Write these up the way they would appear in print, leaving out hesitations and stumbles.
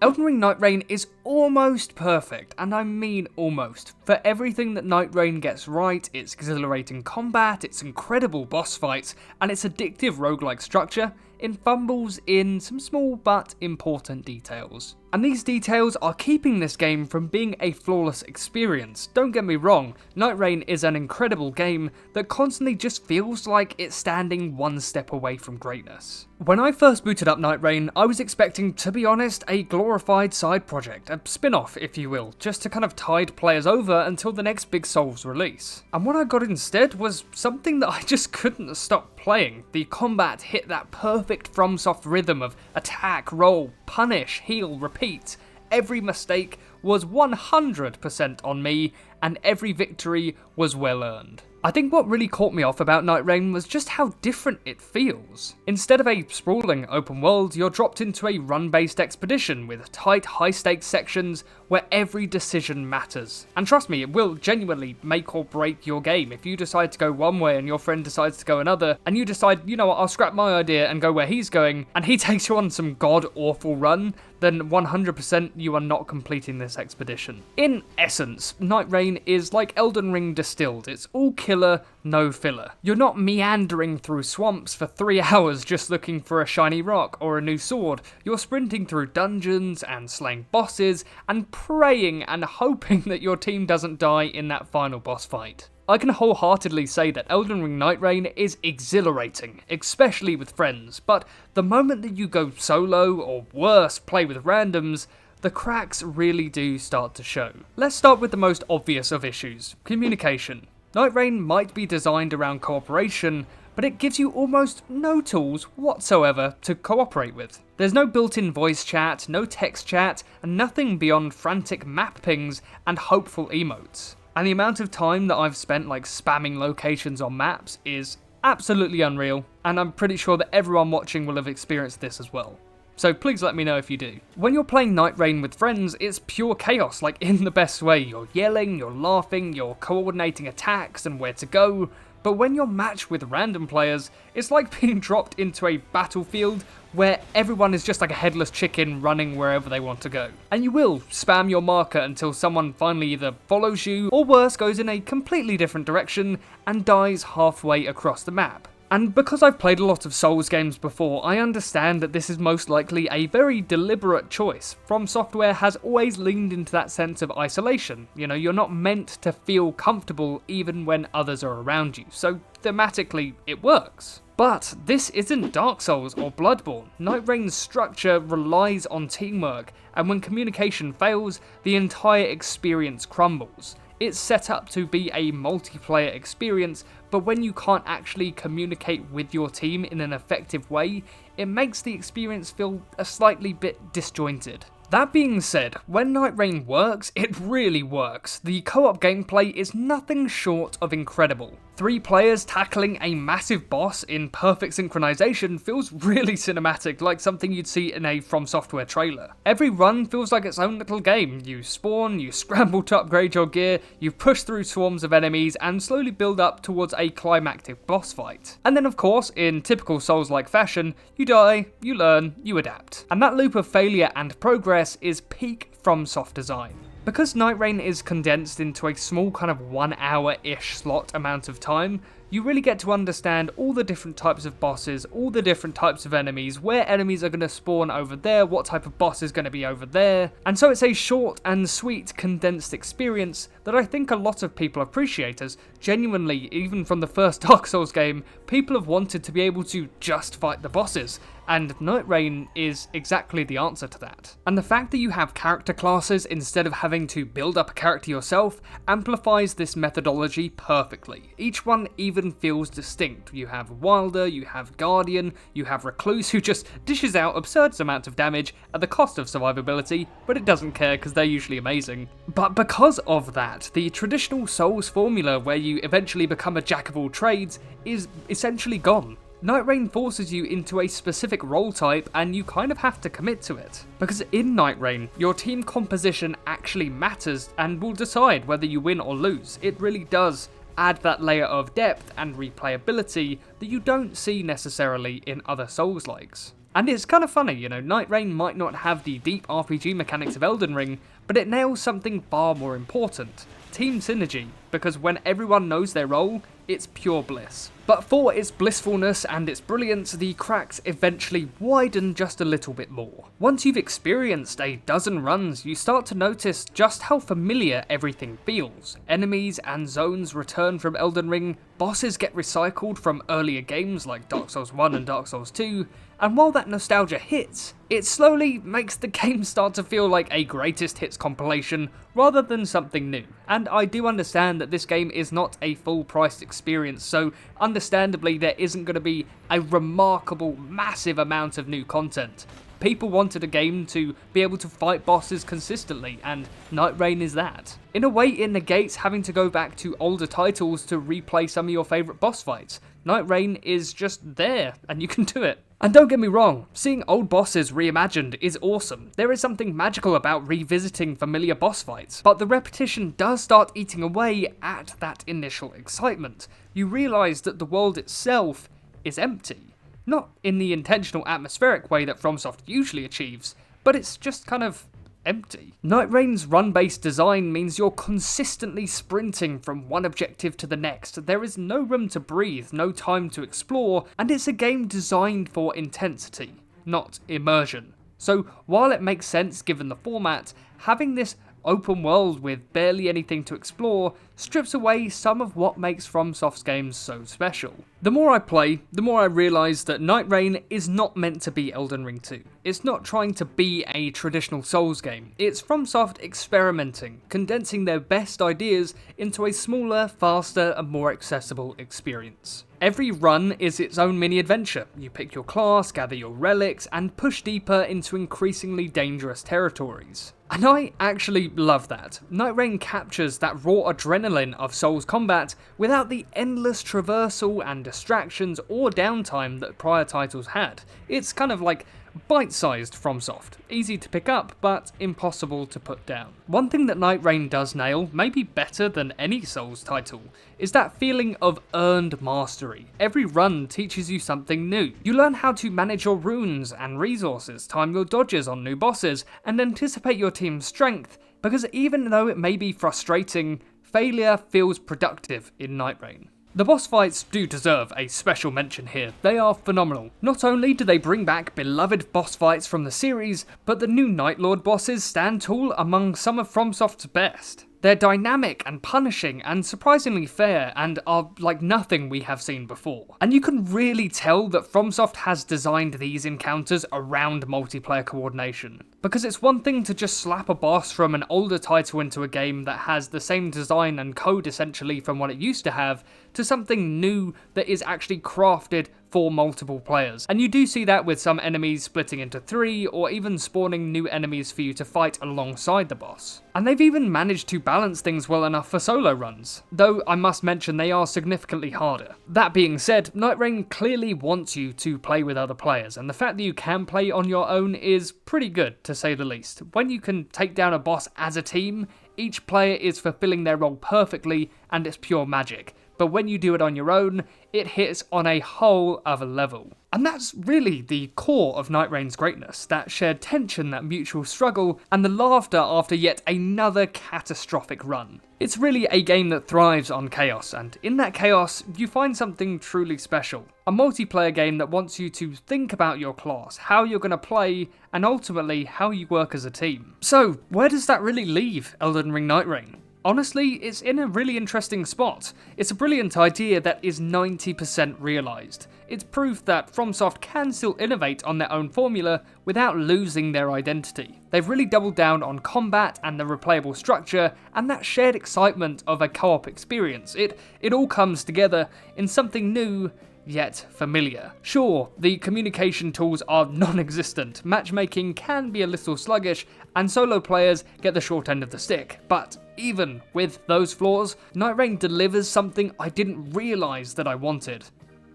Elden Ring Nightrain is almost perfect, and I mean almost, for everything that Nightrain gets right: its exhilarating combat, its incredible boss fights, and its addictive roguelike structure. It fumbles in some small but important details. And these details are keeping this game from being a flawless experience. Don't get me wrong, Nightrain is an incredible game that constantly just feels like it's standing one step away from greatness. When I first booted up Nightrain, I was expecting, to be honest, a glorified side project, a spin-off if you will, just to kind of tide players over until the next big Souls release. And what I got instead was something that I just couldn't stop playing. The combat hit that perfect FromSoft rhythm of attack, roll, punish, heal, repeat. Every mistake was 100% on me, and every victory was well earned. I think what really caught me off about Nightrain was just how different it feels. Instead of a sprawling open world, you're dropped into a run-based expedition with tight, high-stakes sections where every decision matters. And trust me, it will genuinely make or break your game. If you decide to go one way and your friend decides to go another, and you decide, you know what, I'll scrap my idea and go where he's going, and he takes you on some god-awful run, then 100% you are not completing this expedition. In essence, Nightrain is like Elden Ring distilled. It's all killer, no filler. You're not meandering through swamps for 3 hours just looking for a shiny rock or a new sword. You're sprinting through dungeons and slaying bosses and praying and hoping that your team doesn't die in that final boss fight. I can wholeheartedly say that Elden Ring Nightrain is exhilarating, especially with friends, but the moment that you go solo, or worse, play with randoms, the cracks really do start to show. Let's start with the most obvious of issues: communication. Nightrain might be designed around cooperation, but it gives you almost no tools whatsoever to cooperate with. There's no built-in voice chat, no text chat, and nothing beyond frantic map pings and hopeful emotes. And the amount of time that I've spent spamming locations on maps is absolutely unreal, and I'm pretty sure that everyone watching will have experienced this as well. So please let me know if you do. When you're playing Nightrain with friends, it's pure chaos, in the best way. You're yelling, you're laughing, you're coordinating attacks and where to go. But when you're matched with random players, it's like being dropped into a battlefield where everyone is just like a headless chicken running wherever they want to go. And you will spam your marker until someone finally either follows you, or worse, goes in a completely different direction and dies halfway across the map. And because I've played a lot of Souls games before, I understand that this is most likely a very deliberate choice. FromSoftware has always leaned into that sense of isolation. You're not meant to feel comfortable even when others are around you, so thematically it works. But this isn't Dark Souls or Bloodborne. Nightrain's structure relies on teamwork, and when communication fails, the entire experience crumbles. It's set up to be a multiplayer experience, but when you can't actually communicate with your team in an effective way, it makes the experience feel a slightly bit disjointed. That being said, when Nightrain works, it really works. The co-op gameplay is nothing short of incredible. 3 players tackling a massive boss in perfect synchronization feels really cinematic, like something you'd see in a FromSoftware trailer. Every run feels like its own little game. You spawn, you scramble to upgrade your gear, you push through swarms of enemies, and slowly build up towards a climactic boss fight. And then of course, in typical Souls-like fashion, you die, you learn, you adapt. And that loop of failure and progress is peak FromSoft design. Because Nightrain is condensed into a small 1 hour-ish slot amount of time, you really get to understand all the different types of bosses, all the different types of enemies, where enemies are going to spawn over there, what type of boss is going to be over there. And so it's a short and sweet condensed experience that I think a lot of people appreciate, as genuinely, even from the first Dark Souls game, people have wanted to be able to just fight the bosses. And Nightrain is exactly the answer to that. And the fact that you have character classes instead of having to build up a character yourself amplifies this methodology perfectly. Each one even feels distinct. You have Wilder, you have Guardian, you have Recluse, who just dishes out absurd amounts of damage at the cost of survivability, but it doesn't care because they're usually amazing. But because of that, the traditional Souls formula where you eventually become a jack of all trades is essentially gone. Nightrain forces you into a specific role type, and you kind of have to commit to it. Because in Nightrain, your team composition actually matters and will decide whether you win or lose. It really does add that layer of depth and replayability that you don't see necessarily in other Souls-likes. And it's kind of funny, you know, Nightrain might not have the deep RPG mechanics of Elden Ring, but it nails something far more important: team synergy, because when everyone knows their role, it's pure bliss. But for its blissfulness and its brilliance, the cracks eventually widen just a little bit more. Once you've experienced a dozen runs, you start to notice just how familiar everything feels. Enemies and zones return from Elden Ring, bosses get recycled from earlier games like Dark Souls 1 and Dark Souls 2, and while that nostalgia hits, it slowly makes the game start to feel like a greatest hits compilation rather than something new. And I do understand that this game is not a full-priced experience, so understandably there isn't going to be a remarkable, massive amount of new content. People wanted a game to be able to fight bosses consistently, and Nightrain is that. In a way, it negates having to go back to older titles to replay some of your favourite boss fights. Nightrain is just there, and you can do it. And don't get me wrong, seeing old bosses reimagined is awesome. There is something magical about revisiting familiar boss fights, but the repetition does start eating away at that initial excitement. You realise that the world itself is empty. Not in the intentional atmospheric way that FromSoft usually achieves, but it's just kind of empty. Nightrain's run-based design means you're consistently sprinting from one objective to the next. There is no room to breathe, no time to explore, and it's a game designed for intensity, not immersion. So while it makes sense given the format, having this open world with barely anything to explore strips away some of what makes FromSoft's games so special. The more I play, the more I realise that Nightrain is not meant to be Elden Ring 2. It's not trying to be a traditional Souls game. It's FromSoft experimenting, condensing their best ideas into a smaller, faster and more accessible experience. Every run is its own mini-adventure. You pick your class, gather your relics, and push deeper into increasingly dangerous territories. And I actually love that. Nightrain captures that raw adrenaline of Souls combat without the endless traversal and distractions or downtime that prior titles had. It's kind of like bite-sized FromSoft, easy to pick up but impossible to put down. One thing that Nightrain does nail, maybe better than any Souls title, is that feeling of earned mastery. Every run teaches you something new. You learn how to manage your runes and resources, time your dodges on new bosses, and anticipate your team's strength, because even though it may be frustrating, failure feels productive in Nightrain. The boss fights do deserve a special mention here. They are phenomenal. Not only do they bring back beloved boss fights from the series, but the new Night Lord bosses stand tall among some of FromSoft's best. They're dynamic and punishing and surprisingly fair and are like nothing we have seen before. And you can really tell that FromSoft has designed these encounters around multiplayer coordination. Because it's one thing to just slap a boss from an older title into a game that has the same design and code essentially from what it used to have, to something new that is actually crafted for multiple players. And you do see that with some enemies splitting into 3 or even spawning new enemies for you to fight alongside the boss. And they've even managed to balance things well enough for solo runs, though I must mention they are significantly harder. That being said, Nightrain clearly wants you to play with other players, and the fact that you can play on your own is pretty good, to say the least. When you can take down a boss as a team, each player is fulfilling their role perfectly and it's pure magic. But when you do it on your own, it hits on a whole other level. And that's really the core of Nightrain's greatness, that shared tension, that mutual struggle, and the laughter after yet another catastrophic run. It's really a game that thrives on chaos, and in that chaos, you find something truly special. A multiplayer game that wants you to think about your class, how you're going to play, and ultimately how you work as a team. So, where does that really leave Elden Ring Nightrain? Honestly, it's in a really interesting spot. It's a brilliant idea that is 90% realised. It's proof that FromSoft can still innovate on their own formula without losing their identity. They've really doubled down on combat and the replayable structure and that shared excitement of a co-op experience. It all comes together in something new, yet familiar. Sure, the communication tools are non-existent, matchmaking can be a little sluggish, and solo players get the short end of the stick, but even with those flaws, Nightrain delivers something I didn't realise that I wanted.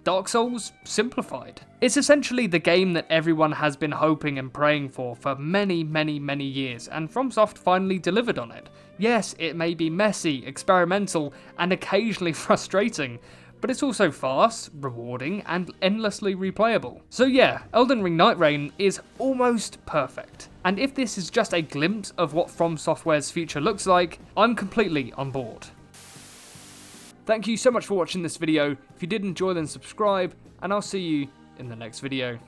Dark Souls simplified. It's essentially the game that everyone has been hoping and praying for many years, and FromSoft finally delivered on it. Yes, it may be messy, experimental, and occasionally frustrating, but it's also fast, rewarding, and endlessly replayable. So yeah, Elden Ring Nightrain is almost perfect. And if this is just a glimpse of what FromSoftware's future looks like, I'm completely on board. Thank you so much for watching this video. If you did enjoy, then subscribe, and I'll see you in the next video.